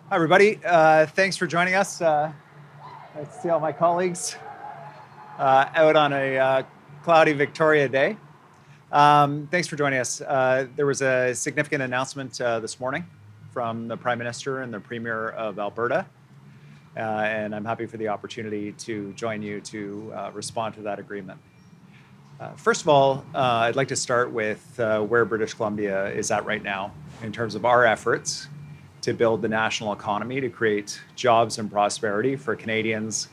Hi, everybody. Thanks for joining us. Nice to see all my colleagues out on a cloudy Victoria day. Thanks for joining us. There was a significant announcement this morning from the Prime Minister and the Premier of Alberta, and I'm happy for the opportunity to join you to respond to that agreement. First of all, I'd like to start with where British Columbia is at right now in terms of our efforts to build the national economy, to create jobs and prosperity for Canadians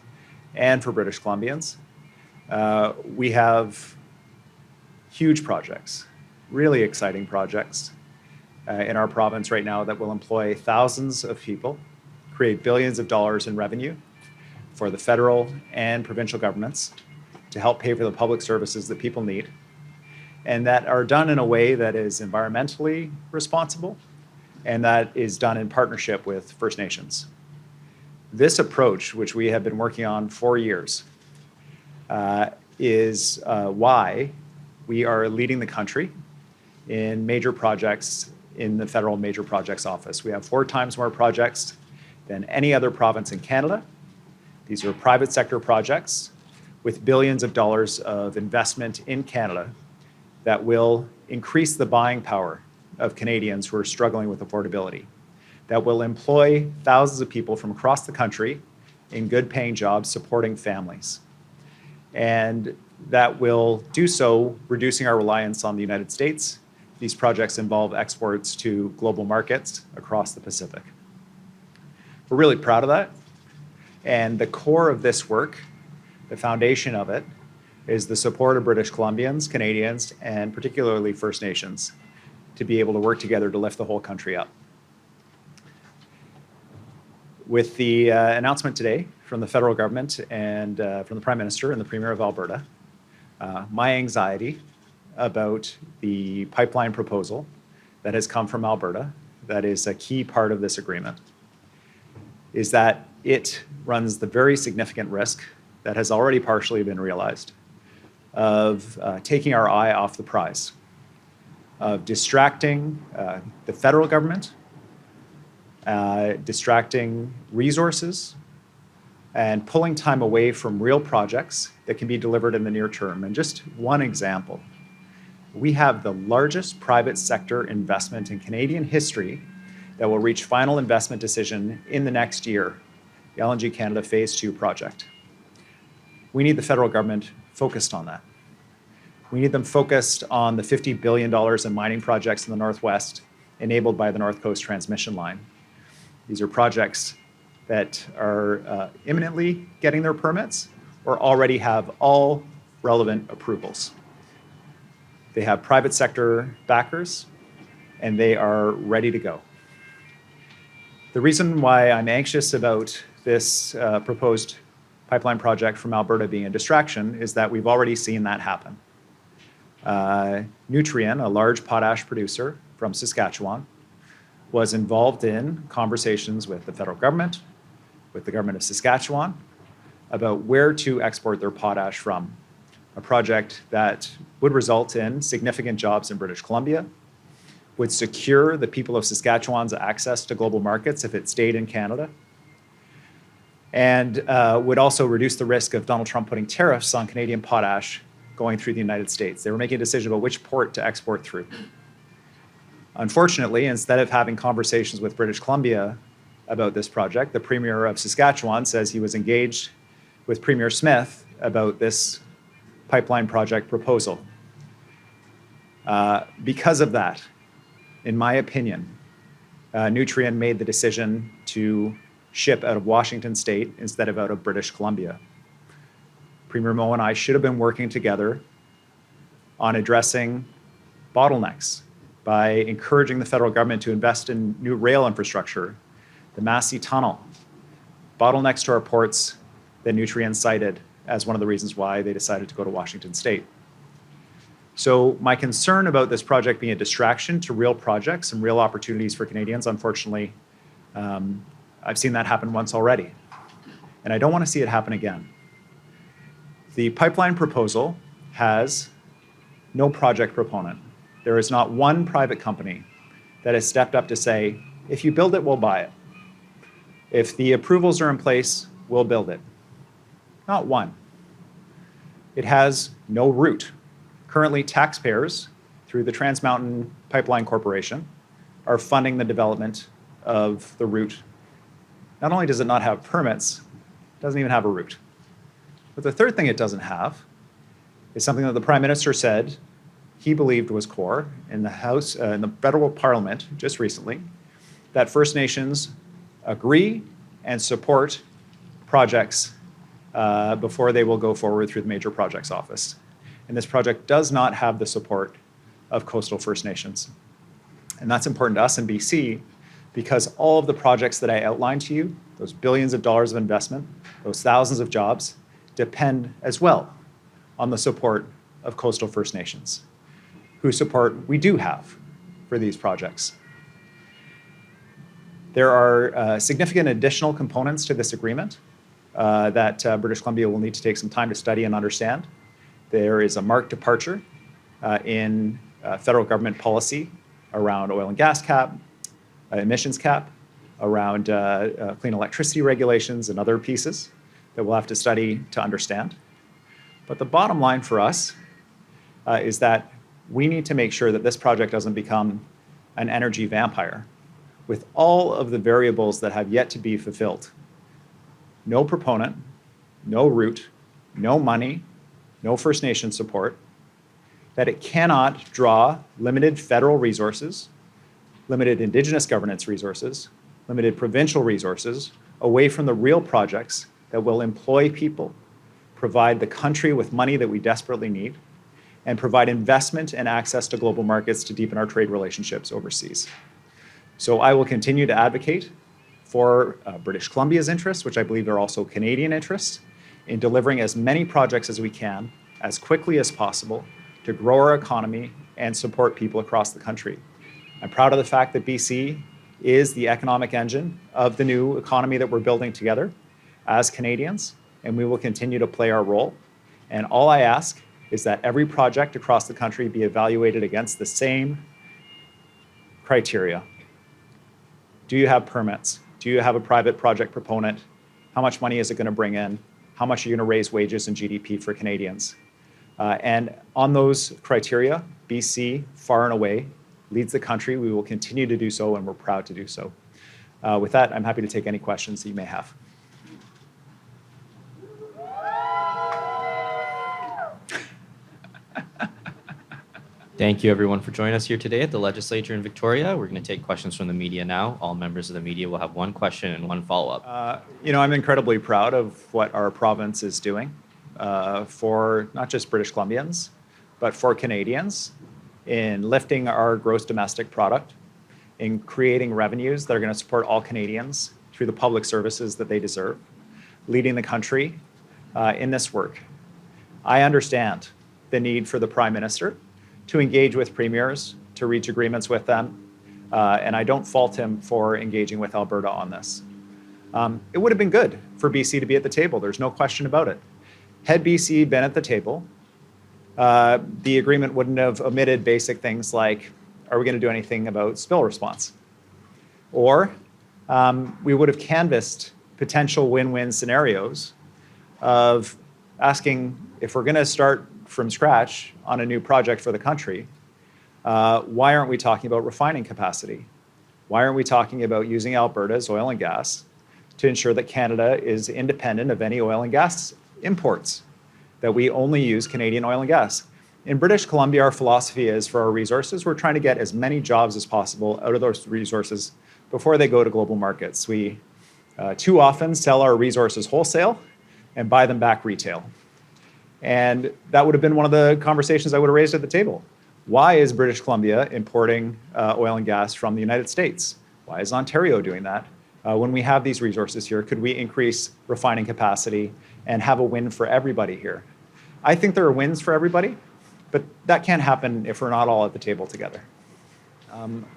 and for British Columbians. We have huge projects, really exciting projects in our province right now that will employ thousands of people, create billions of dollars in revenue for the federal and provincial governments to help pay for the public services that people need, and that are done in a way that is environmentally responsible and that is done in partnership with First Nations. This approach, which we have been working on for years, is why we are leading the country in major projects in the Federal Major Projects Office. We have 4 times more projects than any other province in Canada. These are private sector projects with billions of dollars of investment in Canada that will increase the buying power of Canadians who are struggling with affordability, that will employ thousands of people from across the country in good paying jobs supporting families. And that will do so reducing our reliance on the United States. These projects involve exports to global markets across the Pacific. We're really proud of that. And the core of this work, the foundation of it, is the support of British Columbians, Canadians, and particularly First Nations to be able to work together to lift the whole country up. With the announcement today from the federal government and from the Prime Minister and the Premier of Alberta, my anxiety about the pipeline proposal that has come from Alberta, that is a key part of this agreement, is that it runs the very significant risk that has already partially been realized of taking our eye off the prize, of distracting the federal government, distracting resources, and pulling time away from real projects that can be delivered in the near term. And just one example, we have the largest private sector investment in Canadian history that will reach final investment decision in the next year, the LNG Canada Phase 2 project. We need the federal government focused on that. We need them focused on the $50 billion in mining projects in the Northwest enabled by the North Coast Transmission Line. These are projects that are imminently getting their permits or already have all relevant approvals. They have private sector backers, and they are ready to go. The reason why I'm anxious about this proposed pipeline project from Alberta being a distraction is that we've already seen that happen. Nutrien, a large potash producer from Saskatchewan, was involved in conversations with the federal government, with the government of Saskatchewan, about where to export their potash from, a project that would result in significant jobs in British Columbia, would secure the people of Saskatchewan's access to global markets if it stayed in Canada, and would also reduce the risk of Donald Trump putting tariffs on Canadian potash going through the United States. They were making a decision about which port to export through. Unfortunately, instead of having conversations with British Columbia about this project, the Premier of Saskatchewan says he was engaged with Premier Smith about this pipeline project proposal. Because of that, in my opinion, Nutrien made the decision to ship out of Washington State instead of out of British Columbia. Premier Moe and I should have been working together on addressing bottlenecks by encouraging the federal government to invest in new rail infrastructure, the Massey Tunnel, bottlenecks to our ports that Nutrien cited as one of the reasons why they decided to go to Washington State. So my concern about this project being a distraction to real projects and real opportunities for Canadians, unfortunately, I've seen that happen once already, and I don't want to see it happen again. The pipeline proposal has no project proponent. There is not one private company that has stepped up to say, if you build it, we'll buy it. If the approvals are in place, we'll build it. Not one. It has no route. Currently, taxpayers, through the Trans Mountain Pipeline Corporation, are funding the development of the route. Not only does it not have permits, it doesn't even have a route. But the third thing it doesn't have is something that the Prime Minister said he believed was core in the House, in the federal Parliament just recently, that First Nations agree and support projects before they will go forward through the Major Projects Office. And this project does not have the support of Coastal First Nations. And that's important to us in BC because all of the projects that I outlined to you, those billions of dollars of investment, those thousands of jobs, depend as well on the support of Coastal First Nations, whose support we do have for these projects. There are significant additional components to this agreement that British Columbia will need to take some time to study and understand. There is a marked departure in federal government policy around oil and gas cap, emissions cap, around clean electricity regulations and other pieces that we'll have to study to understand. But the bottom line for us is that we need to make sure that this project doesn't become an energy vampire with all of the variables that have yet to be fulfilled. No proponent, no route, no money, no First Nation support, that it cannot draw limited federal resources, limited Indigenous governance resources, limited provincial resources away from the real projects that will employ people, provide the country with money that we desperately need, and provide investment and access to global markets to deepen our trade relationships overseas. So I will continue to advocate for British Columbia's interests, which I believe are also Canadian interests, in delivering as many projects as we can, as quickly as possible, to grow our economy and support people across the country. I'm proud of the fact that BC is the economic engine of the new economy that we're building together as Canadians, and we will continue to play our role. And all I ask is that every project across the country be evaluated against the same criteria. Do you have permits? Do you have a private project proponent? How much money is it going to bring in? How much are you going to raise wages and GDP for Canadians? And on those criteria, BC, far and away, leads the country. We will continue to do so, and we're proud to do so. With that, I'm happy to take any questions that you may have. Thank you, everyone, for joining us here today at the Legislature in Victoria. We're going to take questions from the media now. All members of the media will have one question and one follow-up. I'm incredibly proud of what our province is doing for not just British Columbians, but for Canadians in lifting our gross domestic product, in creating revenues that are going to support all Canadians through the public services that they deserve, leading the country in this work. I understand the need for the Prime Minister to engage with premiers, to reach agreements with them, and I don't fault him for engaging with Alberta on this. It would have been good for BC to be at the table, there's no question about it. Had BC been at the table, the agreement wouldn't have omitted basic things like, are we going to do anything about spill response? Or we would have canvassed potential win-win scenarios of asking, if we're going to start from scratch on a new project for the country, why aren't we talking about refining capacity? Why aren't we talking about using Alberta's oil and gas to ensure that Canada is independent of any oil and gas imports, that we only use Canadian oil and gas? In British Columbia, our philosophy is for our resources, we're trying to get as many jobs as possible out of those resources before they go to global markets. We too often sell our resources wholesale and buy them back retail. And that would have been one of the conversations I would have raised at the table. Why is British Columbia importing oil and gas from the United States? Why is Ontario doing that? When we have these resources here, could we increase refining capacity and have a win for everybody here? I think there are wins for everybody, but that can't happen if we're not all at the table together.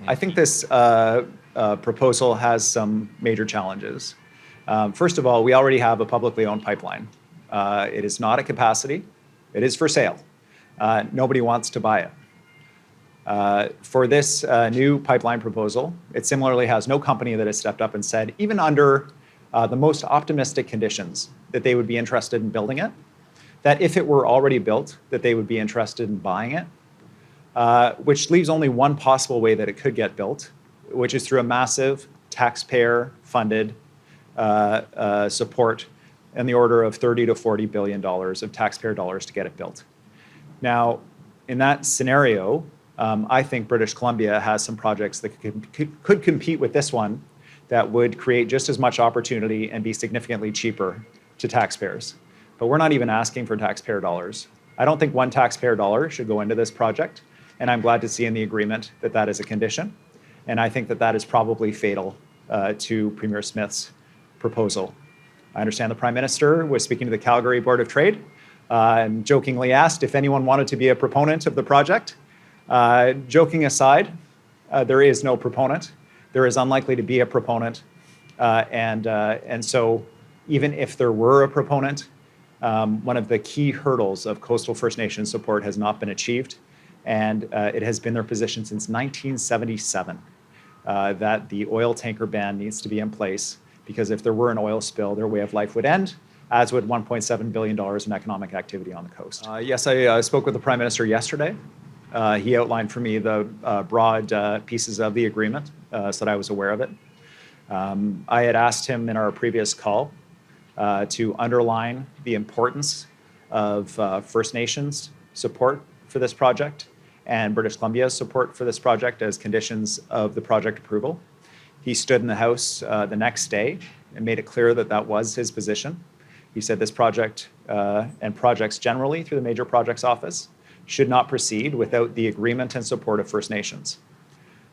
I think this proposal has some major challenges. First of all, we already have a publicly owned pipeline. It is not at capacity. It is for sale. Nobody wants to buy it. For this new pipeline proposal, it similarly has no company that has stepped up and said, even under the most optimistic conditions that they would be interested in building it, that if it were already built, that they would be interested in buying it, which leaves only one possible way that it could get built, which is through a massive taxpayer-funded support in the order of $30 to $40 billion of taxpayer dollars to get it built. Now, in that scenario, I think British Columbia has some projects that could compete with this one that would create just as much opportunity and be significantly cheaper to taxpayers. But we're not even asking for taxpayer dollars. I don't think one taxpayer dollar should go into this project, and I'm glad to see in the agreement that that is a condition. And I think that that is probably fatal to Premier Smith's proposal. I understand the Prime Minister was speaking to the Calgary Board of Trade and jokingly asked if anyone wanted to be a proponent of the project. Joking aside, there is no proponent. There is unlikely to be a proponent. And so even if there were a proponent, one of the key hurdles of Coastal First Nations support has not been achieved. And it has been their position since 1977 that the oil tanker ban needs to be in place, because if there were an oil spill, their way of life would end, as would $1.7 billion in economic activity on the coast. Yes, I spoke with the Prime Minister yesterday. He outlined for me the broad pieces of the agreement so that I was aware of it. I had asked him in our previous call to underline the importance of First Nations support for this project and British Columbia's support for this project as conditions of the project approval. He stood in the House the next day and made it clear that that was his position. He said this project and projects generally through the Major Projects Office should not proceed without the agreement and support of First Nations.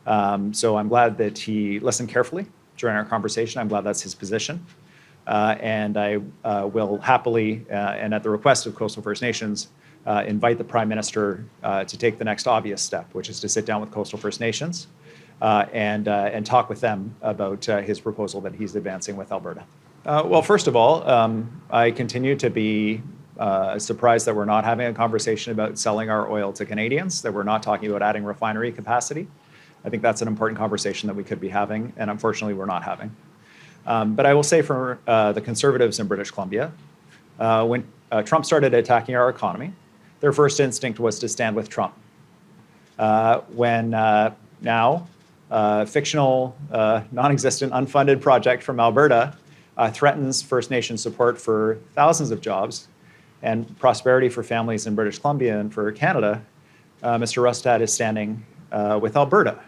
So I'm glad that he listened carefully during our conversation. I'm glad that's his position. And I will happily, and at the request of Coastal First Nations, invite the Prime Minister to take the next obvious step, which is to sit down with Coastal First Nations and talk with them about his proposal that he's advancing with Alberta. Well, first of all, I continue to be surprised that we're not having a conversation about selling our oil to Canadians, that we're not talking about adding refinery capacity. I think that's an important conversation that we could be having, and unfortunately we're not having. But I will say for the Conservatives in British Columbia, when Trump started attacking our economy, their first instinct was to stand with Trump. When now fictional, non-existent, unfunded project from Alberta threatens First Nation support for thousands of jobs and prosperity for families in British Columbia and for Canada, Mr. Rustad is standing with Alberta.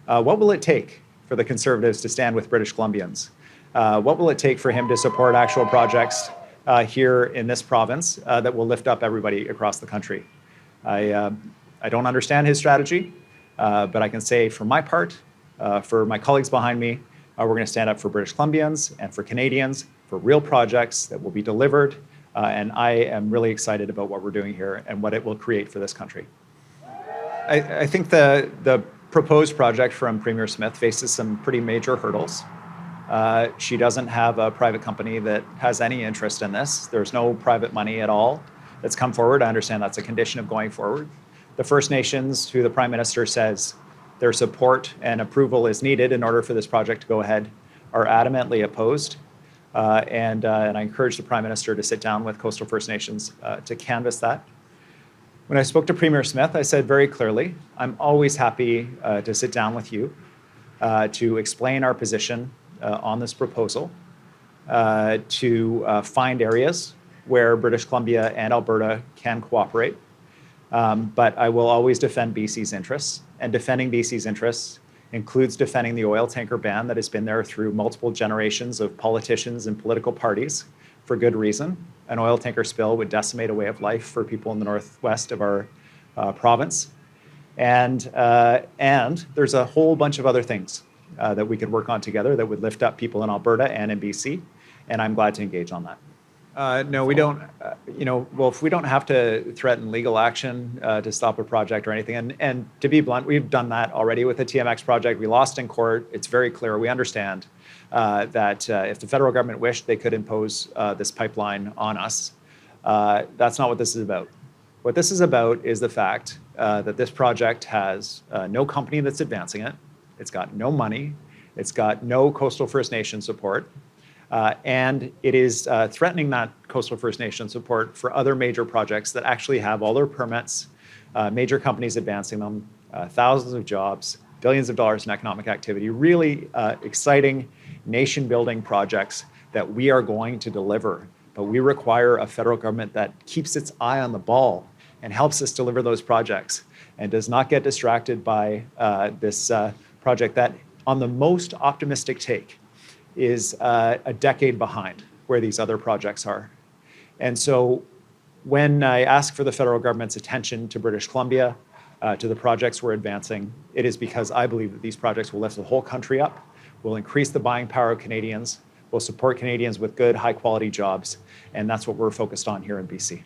What will it take for the Conservatives to stand with British Columbians? What will it take for him to support actual projects here in this province that will lift up everybody across the country? I don't understand his strategy, but I can say for my part, for my colleagues behind me, we're going to stand up for British Columbians and for Canadians, for real projects that will be delivered. And I am really excited about what we're doing here and what it will create for this country. I think the proposed project from Premier Smith faces some pretty major hurdles. She doesn't have a private company that has any interest in this. There's no private money at all that's come forward. I understand that's a condition of going forward. The First Nations, who the Prime Minister says their support and approval is needed in order for this project to go ahead, are adamantly opposed. And I encourage the Prime Minister to sit down with Coastal First Nations to canvass that. When I spoke to Premier Smith, I said very clearly, I'm always happy to sit down with you to explain our position on this proposal, to find areas where British Columbia and Alberta can cooperate. But I will always defend BC's interests, and defending BC's interests includes defending the oil tanker ban that has been there through multiple generations of politicians and political parties for good reason. An oil tanker spill would decimate a way of life for people in the northwest of our province. And there's a whole bunch of other things that we could work on together that would lift up people in Alberta and in BC, and I'm glad to engage on that. No, we don't, well, if we don't have to threaten legal action to stop a project or anything, and to be blunt, we've done that already with the TMX project. We lost in court. It's very clear. We understand that if the federal government wished, they could impose this pipeline on us. That's not what this is about. What this is about is the fact that this project has no company that's advancing it. It's got no money. It's got no Coastal First Nation support. And it is threatening that Coastal First Nation support for other major projects that actually have all their permits, major companies advancing them, thousands of jobs, billions of dollars in economic activity, really exciting nation-building projects that we are going to deliver. But we require a federal government that keeps its eye on the ball and helps us deliver those projects and does not get distracted by this project that, on the most optimistic take, is a decade behind where these other projects are. And so when I ask for the federal government's attention to British Columbia, to the projects we're advancing, it is because I believe that these projects will lift the whole country up, will increase the buying power of Canadians, will support Canadians with good, high-quality jobs, and that's what we're focused on here in BC.